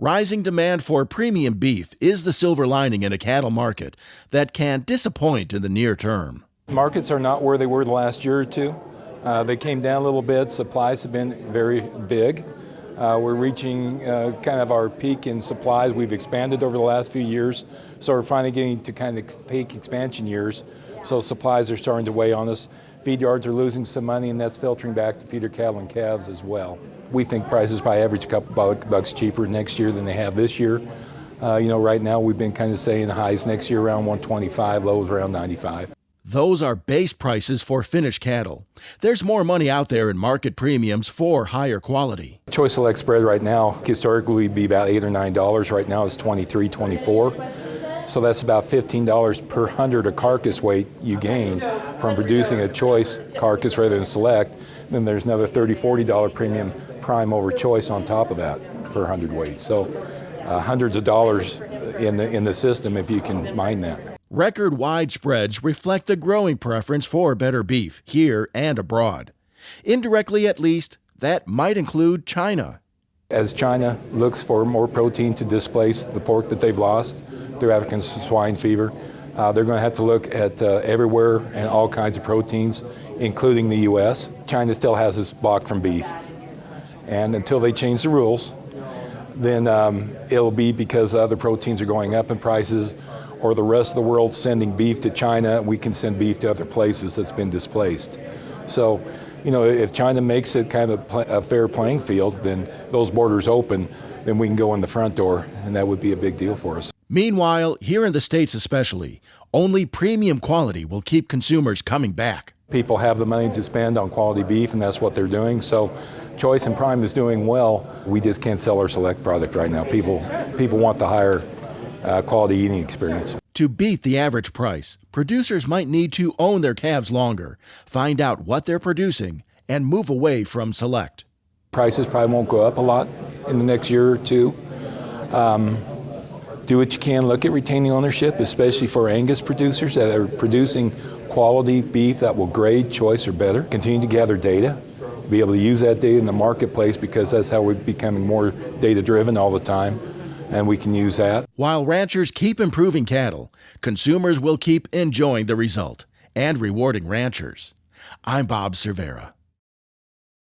Rising demand for premium beef is the silver lining in a cattle market that can disappoint in the near term. Markets are not where they were the last year or two. They came down a little bit. Supplies have been very big. We're reaching kind of our peak in supplies. We've expanded over the last few years, so we're finally getting to kind of peak expansion years. So supplies are starting to weigh on us. Feed yards are losing some money, and that's filtering back to feeder cattle and calves as well. We think prices probably average a couple bucks cheaper next year than they have this year. Right now we've been kind of saying highs next year around 125, lows around 95. Those are base prices for finished cattle. There's more money out there in market premiums for higher quality. Choice Select spread right now historically would be about $8 or $9. Right now it's $23, $24. So that's about $15 per hundred of carcass weight you gain from producing a choice carcass rather than select. Then there's another $30, $40 premium prime over choice on top of that per hundred weight. So hundreds of dollars in the system if you can mine that. Record-wide spreads reflect the growing preference for better beef here and abroad. Indirectly, at least, that might include China. As China looks for more protein to displace the pork that they've lost through African swine fever, they're going to have to look at everywhere and all kinds of proteins, including the U.S. China still has us blocked from beef. And until they change the rules, then it'll be because other proteins are going up in prices, or the rest of the world sending beef to China, we can send beef to other places that's been displaced. So, if China makes it kind of a fair playing field, then those borders open, then we can go in the front door, and that would be a big deal for us. Meanwhile, here in the States especially, only premium quality will keep consumers coming back. People have the money to spend on quality beef, and that's what they're doing. So Choice and Prime is doing well. We just can't sell our Select product right now. People want the higher quality eating experience. To beat the average price, producers might need to own their calves longer, find out what they're producing, and move away from Select. Prices probably won't go up a lot in the next year or two. Do what you can. Look at retaining ownership, especially for Angus producers that are producing quality beef that will grade Choice or better. Continue to gather data, be able to use that data in the marketplace, because that's how we're becoming more data-driven all the time, and we can use that. While ranchers keep improving cattle, consumers will keep enjoying the result and rewarding ranchers. I'm Bob Cervera.